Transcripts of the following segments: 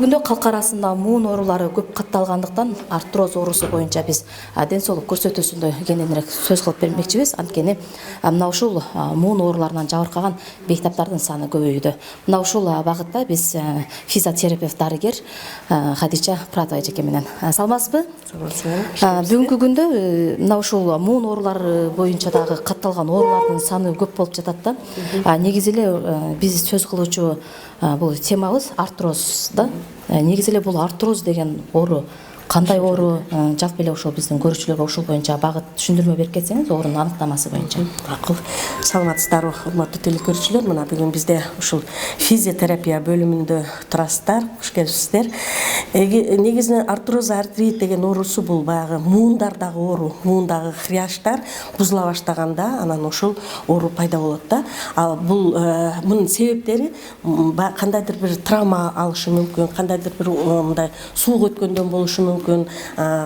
күндө калк арасында муун оорулары көп катталгандыктан артроз оорусу боюнча биз ден соолук көрсөтүүсүндө кененирээк сөз кылып бермекчибиз. Анткени мына ушул муун ооруларынан жабыркаган бейтаптардын саны көбөйүүдө. Мына ушул багытта биз физиотерапевт дарыгер Хадича Пратова эжеке менен саламатсызбы? Бүгүнкү күндө мына ушул муун оорулары боюнча дагы катталган оорулардын саны көп болуп жатат да. Негизи эле биз сөз кылуучу бул темабыз артроз да. Негизи эле бул артроз деген оору кандай оору, жалпы эле ошол биздин көрүүчүлөргө ушул боюнча багыт түшүндүрмө берип кетсеңиз, оорунун аныктамасы боюнча. Макул. Саламатсыздарбы, урматтуу телекөрүүчүлөр? Мына бүгүн бизде ушул физиотерапия бөлүмүндө турасыздар, куш келипсиздер. Негизинен артроз артрит деген оорусу бул баягы муундардагы оору, муундагы хряштар бузула баштаганда анан ошол оору пайда болот да. Ал бул мунун себептери кандайдыр бир травма алышы мүмкүн, кандайдыр бир мындай суук өткөндөн болушу мүмкүн,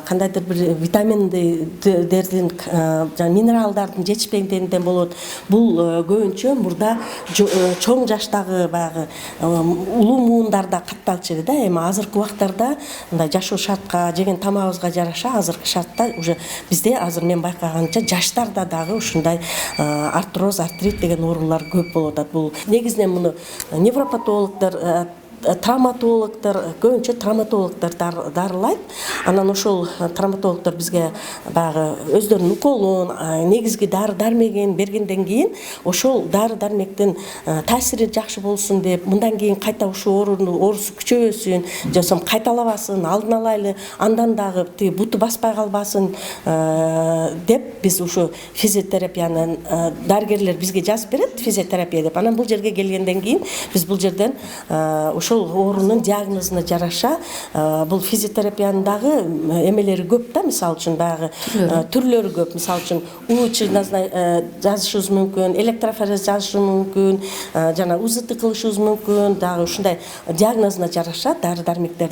кандайдыр бир витаминдердин жана минералдардын жетишпегендигинен болот. Бул көбүнчө мурда чоң жаштагы баягы улуу муундарда катталчу да. Эми азыркы убактарда мындай жашоо шартка, жеген тамагыбызга жараша азыркы шартта уже бизде азыр мен байкаганымча жаштарда дагы ушундай артроз, артрит деген оорулар көп болуп атат. Бул негизинен муну невропатологдор, травматологдор, көбүнчө травматологдор дарылайт. Анан ошол травматологдор бизге баягы өздөрүнүн уколун, негизги дары дармегин бергенден кийин ошол дары дармектин таасири жакшы болсун деп, мындан кийин кайта ушул оорусу күчөбөсүн, жосом кайталабасын, алдын алайлы, андан дагы тиги буту баспай калбасын деп биз ушу физиотерапиянын дарыгерлер бизге жазып берет, физиотерапия деп. Анан бул жерге келгенден кийин биз бул жерден ошол оорунун диагнозуна жараша бул физиотерапиянын дагы эмелери көп да. Мисалы үчүн баягы түрлөрү көп. Мисалы үчүн УЧ жазышыбыз мүмкүн, электрофорез жазышыбыз мүмкүн, жана УЗТ кылышыбыз мүмкүн. Дагы ушундай диагнозуна жараша дары дармектер,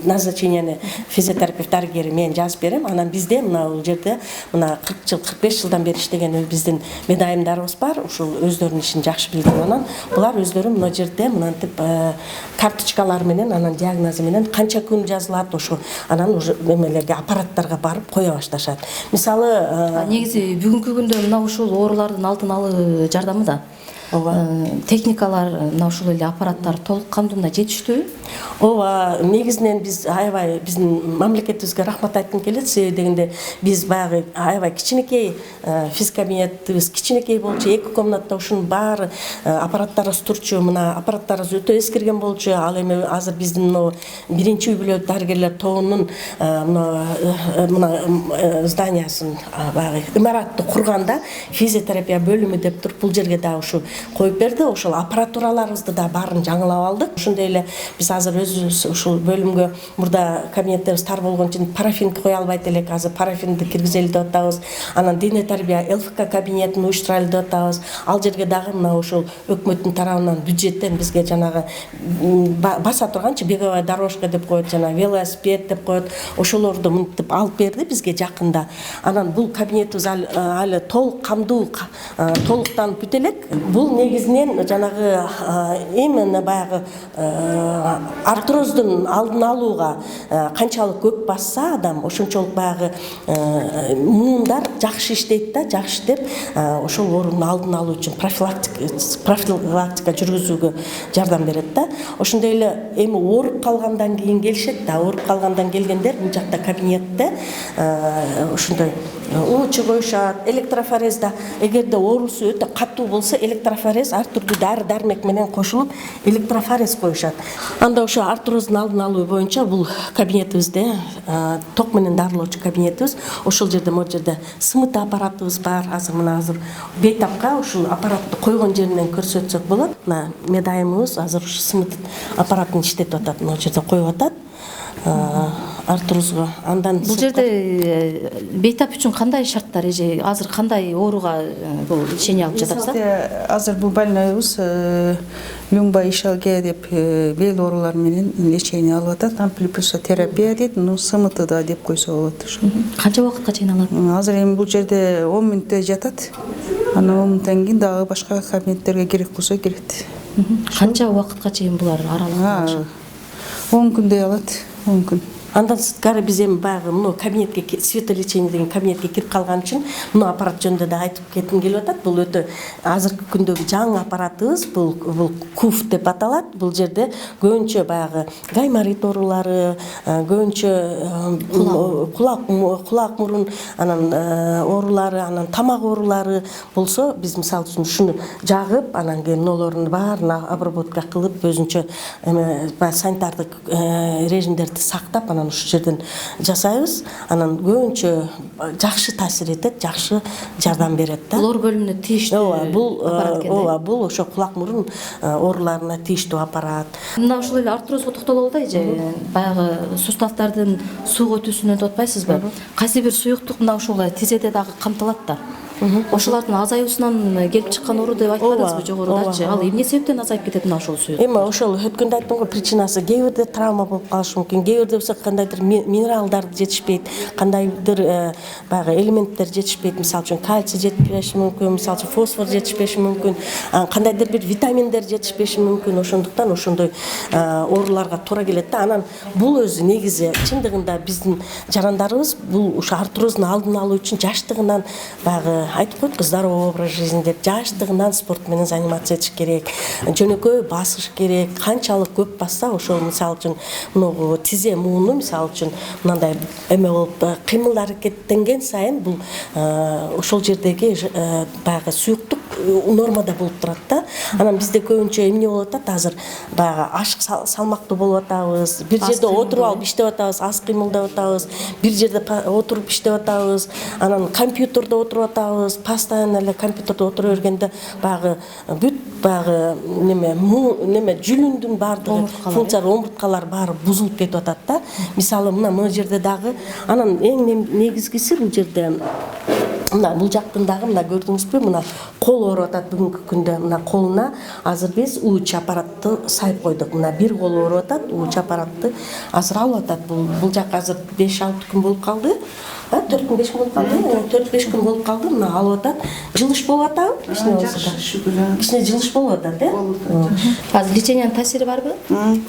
назначенияны физиотерапевт дарыгери мен жазып берем. Анан бизде мына бул жерде мына 40 жыл, 45 жылдан бери иштеген биздин медайымдарыбыз бар. Ушул өздөрүнүн ишин жакшы билген. Анан булар өздөрү мына жерде мынантип карточкалар менен, анан диагнозу менен канча күн жазылат, ошо анан уже эмелерге, аппараттарга барып кое башташат. Мисалы, негизи бүгүнкү күндө мына ушул оорулардын алдын алуу жардамы да техникалар, мына ушул эле аппараттар толук кандуу мындай жетиштүүбү? Ооба, негизинен биз аябай биздин мамлекетибизге рахмат айткым келет. Себеби дегенде биз баягы аябай кичинекей физкабинетибиз кичинекей болчу, 2 комната ушунун баары аппараттарыбыз турчу. Мына аппараттарыбыз өтө эскирген болчу. Ал эми азыр биздин мына биринчи үй-бүлө дарыгерлер тобунун мына зданиясын баягы имаратты курганда физиотерапия бөлүмү деп туруп бул жерге да ушу коюп берди. Ошол аппаратураларыбызды да баарын жаңылап алдык. Ошондой эле биз азыр өзүбүз ушул бөлүмгө мурда кабинеттерибиз тар болгон үчүн парафинди кое албайт элек. Азыр парафинди киргизели деп атабыз. Анан дене тарбия ЛФК кабинетин уюштурайлы деп атабыз. Ал жерге дагы мына ушул өкмөттүн тарабынан бюджеттен бизге жанагы баса турганчы беговая дорожка деп коет, жана велосипед деп коет. Ошолорду мынтип алып берди бизге жакында. Анан бул кабинетибиз али толук камдуу, толуктанып бүтө элек. Бул негизинен жанагы именно баягы артроздун алдын алууга канчалык көп басса адам, ошончолук баягы муундар жакшы иштейт да, жакшы иштеп, ошол оорунун алдын алуу үчүн профилактика жүргүзүүгө жардам берет да. Ошондой эле эми ооруп калгандан кийин келишет да. Ооруп калгандан келгендер бул жакта кабинетте ушундай УЧ коюшат, электрофорез да. Эгерде оорусу өтө катуу болсо, электрофорез ар түрдүү дары дармек менен кошулуп электрофорез коюшат. Анда ошо артроздун алдын алуу боюнча бул кабинетибизде ток менен дарылоочу кабинетибиз. Ошол жерде могу жерде СМТ аппаратыбыз бар. Азыр бейтапка ушул аппаратты койгон жеринен көрсөтсөк болот. Мына медайымыбыз азыр ушу СМТ аппаратын иштетип атат. Могу жерде коюп атат. Артрозго. Андан бул жерде бейтап үчүн кандай шарттар эже азыр кандай ооруга бул лечение алып жатабыз? Азыр бул больныйыбыз люмба ишалге деп бел оорулары менен лечение алып атат. Амплипусотерапия дейт, СМТ да деп койсо болот. Канча убакытка чейин алат? Азыр эми бул жерде 10 мүнөттө жатат. Анан 10 мүнөттөн кийин дагы башка кабинеттерге керек болсо кирет. Канча убакытка чейин булар аралык? 10 күндей алат, 10 күн. Андан сырткары биз эми баягы мына кабинетке светолечение деген кабинетке кирип калган үчүн мына аппарат жөнүндө да айтып кетким келип атат. Бул өтө азыркы күндөгү жаңы аппаратыбыз. Бул КУФ деп аталат. Бул жерде көбүнчө баягы гайморит оорулары, көбүнчө кулак мурун анан оорулары, анан тамак оорулары болсо, биз мисалы үчүн ушуну жагып, анан кийин мыналарын баарына обработка кылып, өзүнчө эме санитардык режимдерди сактап, анан ушул жерден жасайбыз. Анан көбүнчө жакшы таасир этет, жакшы жардам берет да. Лор бөлүмүнө тийиштүү аппарат экен. Бул ошо кулак мурун ооруларына тийиштүү аппарат. Мына ушул эле артрозго токтололу да, эже. Баягы суставтардын сууга өтүүсүнөн деп атпайсызбы? Кайсы бир суюктук мына ушул тизеде дагы камтылат да. Ошолордун азаюусунан келип чыккан оору деп айтпадыңызбы жогорудачы? Ал эмне себептен азайып кетет мына ушул суюк? Эми ошол өткөндө айттым го, причинасы кээ бирде травма болуп калышы мүмкүн, кээ бирде болсо кандайдыр минералдар жетишпейт, кандайдыр баягы элементтер жетишпейт, мисалы үчүн кальций жетишпеши мүмкүн, мисалы үчүн фосфор жетишпеши мүмкүн, кандайдыр бир витаминдер жетишпеши мүмкүн. Ошондуктан ошондой ооруларга туура келет да. Анан бул өзү негизи чындыгында биздин жарандарыбыз бул ушу артрозун алдын алуу үчүн жаштыгынан баягы айтып коет, здоровый образ жизни деп, жаштыгынан спорт менен заниматься этиш керек, жөнөкөй басыш керек. Канчалык көп басса, ошол мисалы үчүн муну тизе мууну мисалы үчүн мындай эме болуп кыймыл аракеттенген сайын бул ошол жердеги баягы суюктук нормада болуп турат да. Анан бизде көбүнчө эмне болуп атат азыр, баягы ашык салмактуу болуп атабыз, бир жерде отуруп алып иштеп атабыз, аз кыймылдап атабыз, бир жерде отуруп иштеп атабыз, анан компьютерде отуруп атабыз, постоянно эле компьютерде отура бергенде баягы бүт баягы неме жүлүндүн баардыгы функциялар, омурткалар баары бузулуп кетип атат да. Мисалы мына жерде дагы, анан эң негизгиси бул жерде мына бул жактын дагы мына көрдүңүзбү, мына кол ооруп атат бүгүнкү күндө. Мына колуна азыр биз УЧ аппаратты сайып койдук. Мына бир кол ооруп атат, УЧ аппаратты азыр алып атат. Бул жак азыр 5-6 күн болуп калды. 4-5 күн болуп калды. 4-5 күн болуп калды. Мына алып атат. Жылыш болуп атабы? Кичине болсо да. Кичине жылыш болуп атат, Азыр лечениянын таасири барбы?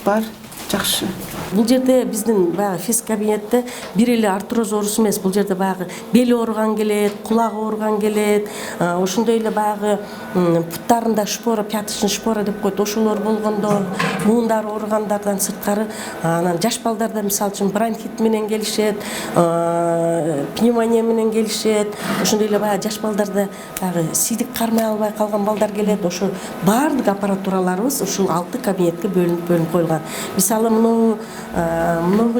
Бар. Жакшы. Бул жерде биздин баягы физ кабинетте бир эле артроз оорусу эмес, бул жерде баягы бели ооруган келет, кулагы ооруган келет, ошондой эле баягы путтарында шпора, пяточный шпора деп коет, ошолор болгондо, муундары ооругандардан сырткары, анан жаш балдарда мисалы үчүн бронхит менен келишет, пневмония менен келишет, ошондой эле баягы жаш балдарда баягы сийдик кармай албай калган балдар келет. Ошо баардык аппаратураларыбыз ушул 6 кабинетке бөлүнүп коюлган. Мисалы мынау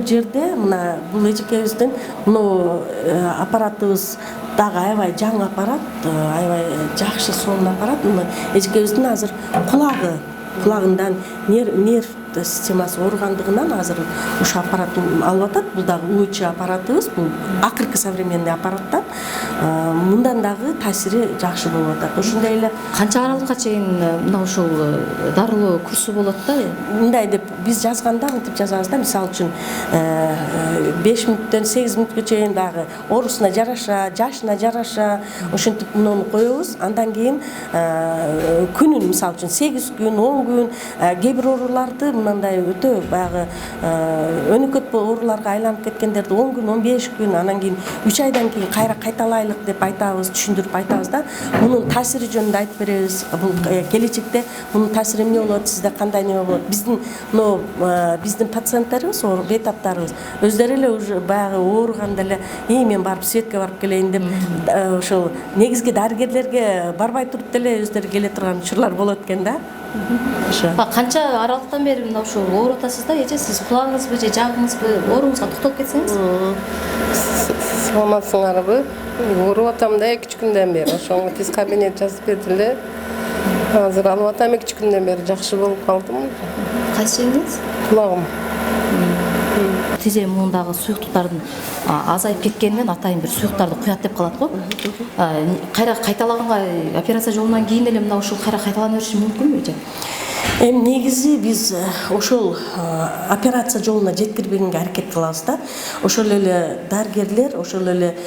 жерде мына бул эжекебиздин мына аппаратыбыз дагы аябай жаңы аппарат, аябай жакшы сонун аппарат. Мына эжекебиздин азыр кулагындан нерв системасы ооругандыгынан азыр ушул аппаратты алып атат. Бул дагы УЧ аппаратыбыз, бул акыркы современный аппараттан. Мындан дагы таасири жакшы болуп атат. Ошондой эле Канча аралыкка чейин мына ушул дарылоо курсу болот да? Мындай деп биз жазганда мынтип жазабыз да, мисалы үчүн 5 мүнөттөн 8 мүнөткө чейин дагы оорусуна жараша, жашына жараша ошентип муну коебуз. Андан кийин күнүн мисалы үчүн 8 күн, 10 күн, кээ бир ооруларды мындай өтө баягы өнөкөт ооруларга айланып кеткендерди 10 күн, 15 күн, анан кийин 3 айдан кийин кайра кайталайлык деп айтабыз, түшүндүрүп айтабыз да. Мунун таасири жөнүндө айтып беребиз. Бул келечекте мунун таасири эмне болот, сизде кандай неме болот? Биздин пациенттерибиз, бейтаптарыбыз өздөрү эле уже баягы ооруганда эле мен барып светке барып келейин деп ошол негизги дарыгерлерге барбай туруп деле өздөрү келе турган учурлар болот экен да. Канча аралыктан бери мына ушул ооруп атасыз да, эже? Сиз кулагыңызбы же жагыңызбы, ооруңузга токтолуп кетсеңиз? Саламатсыңарбы? Ооруп атам да 2 күндөн бери. Ошоңо физ кабинет жазып бердиле. Азыр алып атам 2 күндөн бери, жакшы болуп калдым. Кайсы жериңиз? Кулагым. Тизе муундагы суюктуктардын азайып кеткенинен атайын бир суюктарды куят деп калат го. Кайра кайталаганга операция жолунан кийин эле мына ушул кайра кайталана бериши мүмкүнбү же? Эми негизи биз ошол операция жолуна жеткирбегенге аракет кылабыз да. Ошол эле дарыгерлер, ошол эле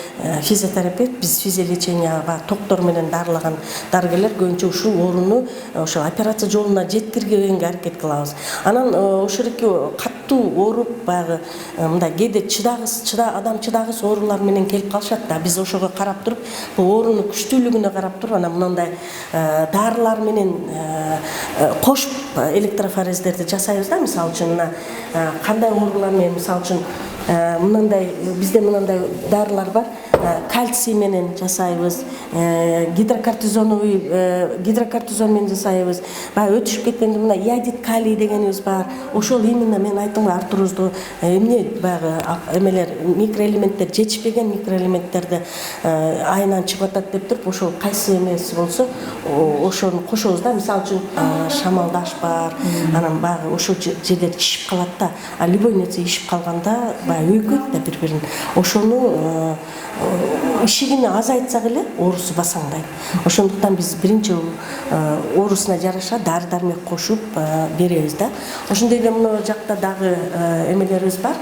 физиотерапевт, биз физиолеченияга доктор менен дарылаган дарыгерлер көбүнчө ушул ооруну ошол операция жолуна жеткирбегенге аракет кылабыз. Анан ошол эки каттуу ооруп баягы мындай кээде адам чыдагыс оорулар менен келип калышат да. Биз ошого карап туруп, бул оорунун күчтүүлүгүнө карап туруп, анан мындай дарылар менен кошуп электрофорездерди жасайбыз да. Мисалы үчүн кандай оорулар менен, мисалы үчүн мындай бизде мындай дарылар бар. Кальций менен жасайбыз, гидрокортизон менен жасайбыз. Баягы өтүшүп кеткенде мына иодид калий дегенибиз бар. Ошол именно мен айттым го, артрозду эмне баягы эмелер, микроэлементтер, жетишпеген микроэлементтерди айынан чыгып атат деп туруп, ошол кайсы эмеси болсо ошону кошобуз да. Мисалы үчүн шамалдаш бар, анан баягы ошол жерлер ишип калат да. Любой нерсе ишип калганда баягы өйкөйт да бири-бирин. Ошону ишигини азайтсак эле оорусу басаңдайт. Ошондуктан биз биринчи оорусуна жараша дары дармек кошуп беребиз да. Ошондой эле мына жакта дагы эмелерибиз бар.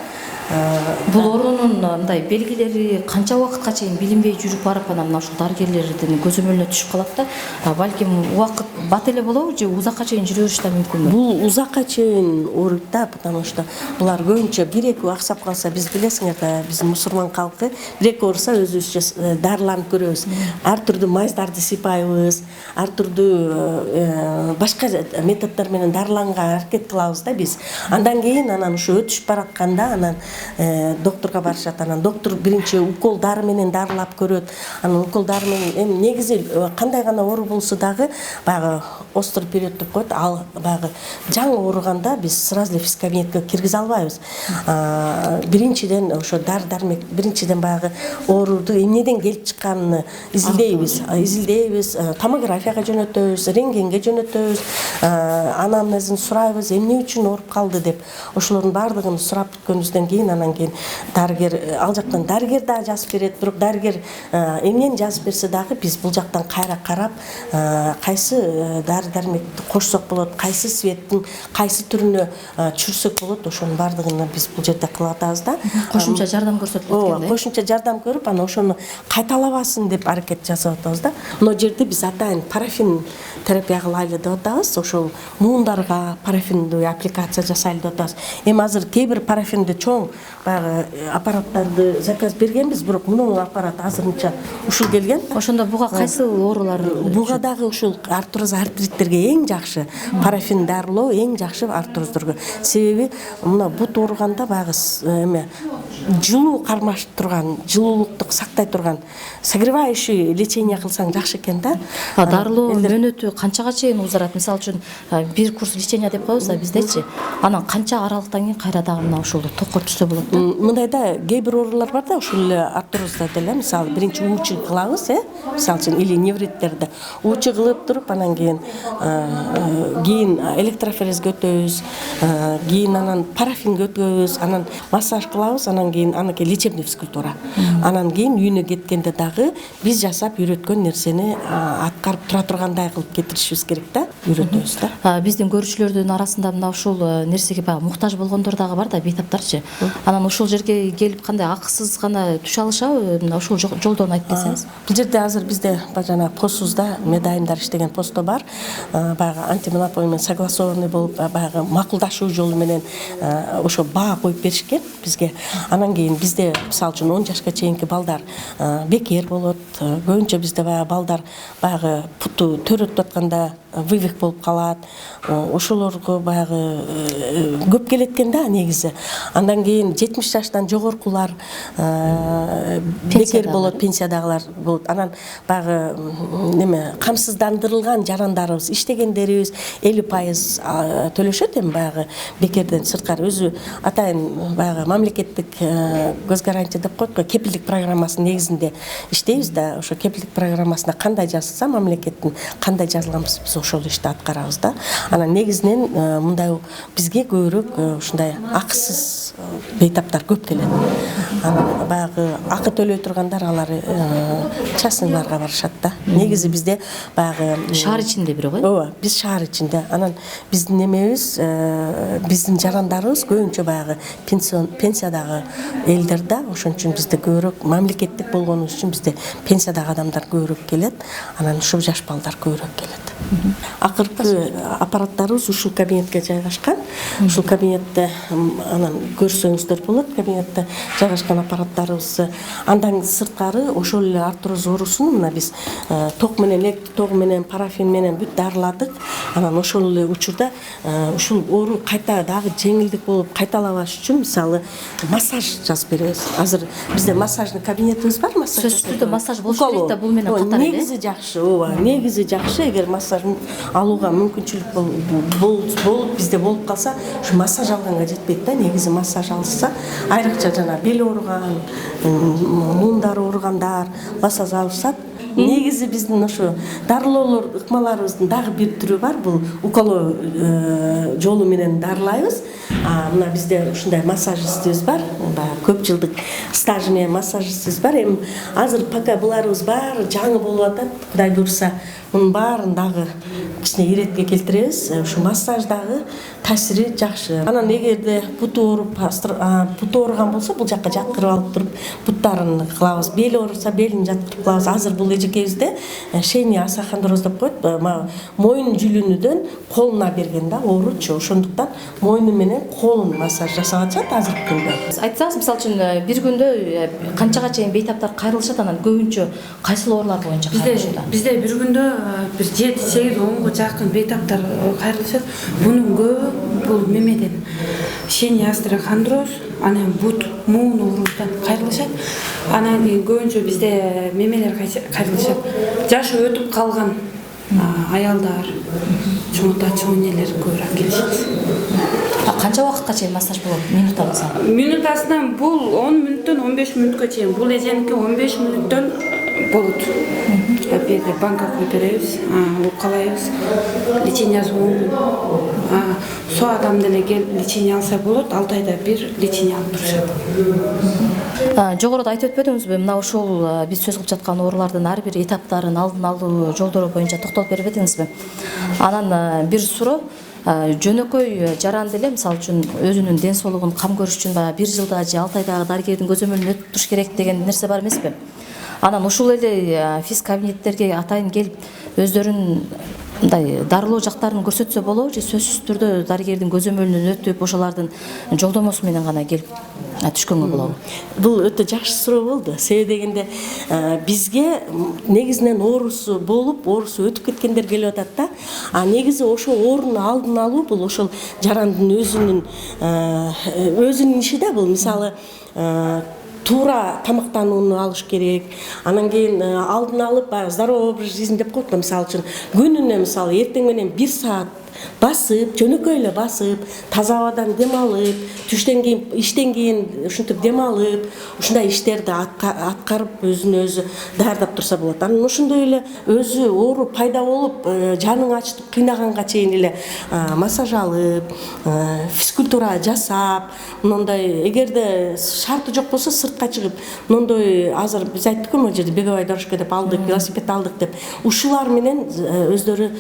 Бул оорунун мындай белгилери канча убакытка чейин билинбей жүрүп барып, анан мына ушул дарыгерлердин көзөмөлүнө түшүп калат да. Балким убакыт бат эле болобу же узакка чейин жүрө бериш да мүмкүнбү? Бул узакка чейин ооруйт да, потому что булар көбүнчө бир-эки аксап калса, биз билесиңер да, биз мусулман калкы, бир-эки ооруса өзүбүз дарыланып көрөбүз. Ар түрдүү майздарды сыйпайбыз, ар түрдүү башка методдор менен дарыланганга аракет кылабыз да биз. Андан кийин анан ушу өтүшүп баратканда анан докторго барышат. Анан доктор биринчи укол дары менен дарылап көрөт. Анан укол дары менен эми негизи кандай гана оору болсо дагы баягы остр период деп коет. Ал баягы жаңы ооруганда биз сразу эле физкабинетке киргизе албайбыз. Биринчиден ошо дары дармек, биринчиден баягы ооруду эмнеден келип чыкканын изилдейбиз, томографияга жөнөтөбүз, рентгенге жөнөтөбүз, анамнезин сурайбыз, эмне үчүн ооруп калды деп. Ошолордун баардыгын сурап бүткөнүбүздөн кийин анан кийин дарыгер ал жактан дарыгер дагы жазып берет. Бирок дарыгер эмнени жазып берсе дагы биз бул жактан кайра карап, кайсы дары дармекти кошсок болот, кайсы светтин кайсы түрүнө түшүрсөк болот, ошонун баардыгын биз бул жерде кылып атабыз да. Кошумча жардам көрсөтүп атканда. Кошумча жардам көрүп, анан ошону кайталабасын деп аракет жасап атабыз да. Мына жерде биз атайын парафин терапия кылайлы деп атабыз. Ошол муундарга парафиндүү аппликация жасайлы деп атабыз. Эми азыр кээ бир парафинди чоң баягы аппараттарды заказ бергенбиз, бирок мунун аппараты азырынча ушул келген. Ошондо буга кайсы оорулар? Буга дагы ушул артроз артриттерге эң жакшы парафин дарылоо, эң жакшы артроздорго. Себеби мына бут ооруганда баягы эме жылуу кармашып турган, жылуулукту сактай турган согревающий лечение кылсаң жакшы экен да. Дарылоо мөөнөтү канчага чейин узарат? Мисалы үчүн бир курс лечение деп коебуз да биздечи. Анан канча аралыктан кийин кайра дагы мына ушул токко түшсө болот да? Мындайда кээ бир оорулар бар да, ушул эле артрозда деле, мисалы биринчи уучу кылабыз, мисалы үчүн или невриттерде уучу кылып туруп, анан кийин электрофорезге өтөбүз, кийин анан парафинге өтөбүз, анан массаж кылабыз, анан кийин анакей лечебный физкультура. Анан кийин үйүнө кеткенде дагы биз жасап үйрөткөн нерсени аткарып тура тургандай кылып кетиришибиз керек да, үйрөтөбүз да. Биздин көрүүчүлөрдүн арасында мына ушул нерсеге баягы муктаж болгондор дагы бар да, бейтаптарчы. Анан ушул жерге келип кандай акысыз гана түшө алышабы? Мына ушул жолдон айтып берсеңиз. Бул жерде азыр бизде жана постубузда медайымдар иштеген посто бар. Баягы антимонопольный менен согласованный болуп, баягы макулдашуу жолу менен ошо баа коюп беришкен бизге. Анан кийин бизде мисалы үчүн 10 жашка чейинки балдар бекер болот. Көбүнчө бизде баягы балдар баягы путу төрөтүп атканда вывих болуп калат. Ошолорго баягы көп келет экен да негизи. Андан кийин 70 жаштан жогоркулар бекер болот, пенсиядагылар болот. Анан баягы неме камсыздандырылган жарандарыбыз, иштегендерибиз 50% төлөшөт эми баягы бекерден сырткары. Өзү атайын баягы мамлекеттик көз гарантия деп коет го, кепилдик программасынын негизинде иштейбиз да. Ошо кепилдик программасына кандай жазылса мамлекеттин, кандай жазылганбыз биз ошол ишти аткарабыз да. Анан негизинен мындай бизге көбүрөөк ушундай акысыз бейтаптар көп келет. Анан баягы акы төлөй тургандар алар частныйларга барышат да. Негизи бизде баягы Шаар ичинде бирок, ооба, биз шаар ичинде. Анан биздин немебиз, биздин жарандарыбыз көбүнчө баягы пенсиядагы элдер да. Ошон үчүн бизде көбүрөөк мамлекеттик болгонубуз үчүн бизде пенсиядагы адамдар көбүрөөк келет. Анан ушул жаш балдар көбүрөөк келет. Акыркы аппараттарыбыз ушул кабинетке жайгашкан. Ушул кабинетте анан көрсөңүздөр болот. Кабинетте жайгашкан аппараттарыбыз. Андан сырткары ошол эле артроз оорусун мына биз ток менен, электр тогу менен, парафин менен бүт дарыладык. Анан ошол эле учурда ушул оору кайта дагы жеңилдик болуп кайталабаш үчүн мисалы массаж жазып беребиз. Азыр бизде массажный кабинетибиз бар, массаж. Сөзсүз түрдө массаж болуш керек да, бул менен катар эле. Негизи жакшы, ооба, негизи жакшы. Эгер массаж алууга мүмкүнчүлүк болуп бизде болуп калса, ушу массаж алганга жетпейт да. Негизи массаж алса, айрыкча жана бел ооруган, муундар ооругандар массаж алышат. Негизи биздин ошо дарылоолор, ыкмаларыбыздын дагы бир түрү бар. Бул уколоо жолу менен дарылайбыз. Мына бизде ушундай массажистибиз бар. Баягы көп жылдык стажы менен массажистибиз бар. Эми азыр пока буларыбыз баары жаңы болуп атат. Кудай буйрса, мунун баарын дагы кичине иретке келтиребиз. Ушу массаж дагы таасири жакшы. Анан эгерде буту ооруп, буту ооруган болсо, бул жакка жаткырып алып туруп, буттарын кылабыз. Бели ооруса, белин жаткырып кылабыз. Азыр бул эжекебизде шейный остеохондроз деп коет. Мойын жүлүнүдөн колуна берген да ооручу. Ошондуктан мойну менен колун массаж жасап атышат азыркы күндө. Айтсаңыз, мисалы үчүн бир күндө канчага чейин бейтаптар кайрылышат, анан көбүнчө кайсыл оорулар боюнча кайрылышат? Бизде бир күндө бир 7-8-10 жакын бейтаптар кайрылышат. Бунун көбү бул мемеден шейный остеохондроз, анан бут, муун оорусунан кайрылышат. Анан көбүнчө бизде мемелер кайрылышат. Жашы өтүп калган аялдар, чоңота чоңелер көбүрөөк келишет. Канча убакытка чейин массаж болот? Минутасы? Минутасынан бул 10 мүнөттөн 15 мүнөткө чейин. Бул эженики 15 мүнөттөн болот. Берде банка коюп беребиз, укалайбыз, лечениясы 10 күн. Со адам деле келип лечение алса болот, 6 айда бир лечение алып турушат. Жогоруда айтып өтпөдүңүзбү, мына ушул биз сөз кылып жаткан оорулардын ар бир этаптарын алдын алуу жолдору боюнча токтолуп берип этиңизби? Анан бир суроо, жөнөкөй жаран деле мисалы үчүн өзүнүн ден соолугун кам көрүш үчүн баягы 1 жылда же 6 айдагы дарыгердин көзөмөлүнөн өтүп туруш керек деген нерсе бар эмеспи? Анан ушул эле физ кабинеттерге атайын келип өздөрүн мындай дарылоо жактарын көрсөтсө болобу же сөзсүз түрдө дарыгердин көзөмөлүнөн өтүп ошолардын жолдомосу менен гана келип түшкөнгө болобу? Бул өтө жакшы суроо болду. Себеби дегенде бизге негизинен оорусу болуп, оорусу өтүп кеткендер келип атат да. Негизи ошо оорунун алдын алуу бул ошол жарандын өзүнүн иши да бул. Мисалы туура тамактанууну алыш керек. Анан кийин алдын алып здоровый образ жизни деп коет го. Мисалы үчүн күнүнө мисалы эртең менен 1 саат басып, жөнөкөй эле басып, таза абадан дем алып, түштөн кийин, иштен кийин ушинтип дем алып, ушундай иштерди аткарып өзүн өзү даярдап турса болот. Анан ошондой эле өзү оору пайда болуп, жаның ачтып кыйнаганга чейин эле массаж алып, физкультура жасап, мындай эгерде шарты жок болсо сыртка чыгып, мындай азыр биз айттык го, могу жерде беговая дорожка деп алдык, велосипед алдык деп. Ушулар менен өздөрү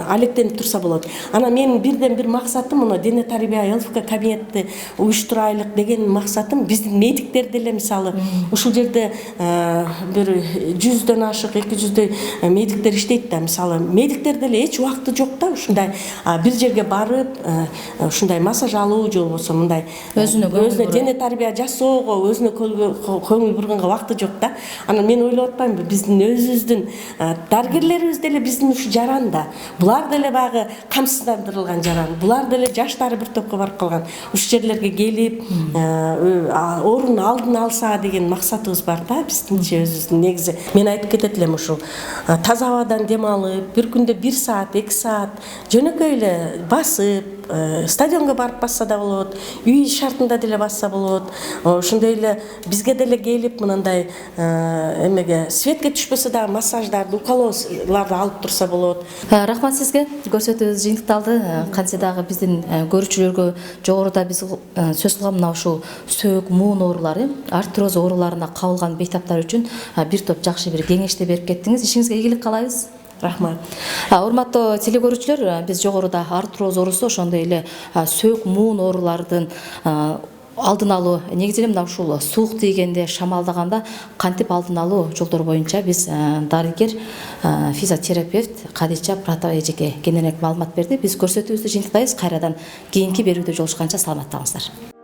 алектенип турса болот. Анан менин бирден бир максатым мына дене тарбия ЛФК кабинетти уюштурайлык деген максатым биздин медиктер деле мисалы ушул жерде бир 100дөн ашык 200дөй медиктер иштейт да. Мисалы медиктер деле эч убакыты жок да ушундай бир жерге барып ушундай массаж алуу же болбосо мындай өзүнө дене тарбия жасоого, өзүнө көңүл бурганга убакыты жок да. Анан мен ойлоп атпаймынбы, биздин өзүбүздүн дарыгерлерибиз деле биздин ушу жаранда. Булар деле багы камсыздандырылган жаран. Булар деле жаштары бир топко барып калган. Ушу жерлерге келип, оорунун алдын алса деген максатыбыз бар да биздинчи өзүбүздүн. Негизи мен айтып кетет элем ушул. Таза абадан дем алып, бир күндө 1 саат, 2 саат жөнөкөй эле басып, стадионго барып басса да болот, үй шартында деле басса болот. Ошондой эле бизге деле келип мындай эмеге светке түшпөсө дагы массаждарды, укололарды алып турса болот. Рахмат сизге. Көрсөтүүбүз жыйынтыкталды. Кантсе дагы биздин көрүүчүлөргө жогоруда биз сөз кылган мына ушул сөөк, муун оорулары, артроз ооруларына кабылган бейтаптар үчүн бир топ жакшы бир кеңешти берип кеттиңиз. Ишиңизге ийгилик каалайбыз. Рахмат. Урматтуу телекөрүүчүлөр, биз жогоруда артроз оорусу, ошондой эле сөөк, муун оорулардын алдын алуу, негизи эле мына ушул суук тийгенде, шамалдаганда кантип алдын алуу жолдору боюнча биз дарыгер, физиотерапевт Кадича Пратова эжеке кененирээк маалымат берди. Биз көрсөтүүбүздү жыйынтыктайбыз. Кайрадан кийинки берүүдө жолугушканча саламатта калыңыздар.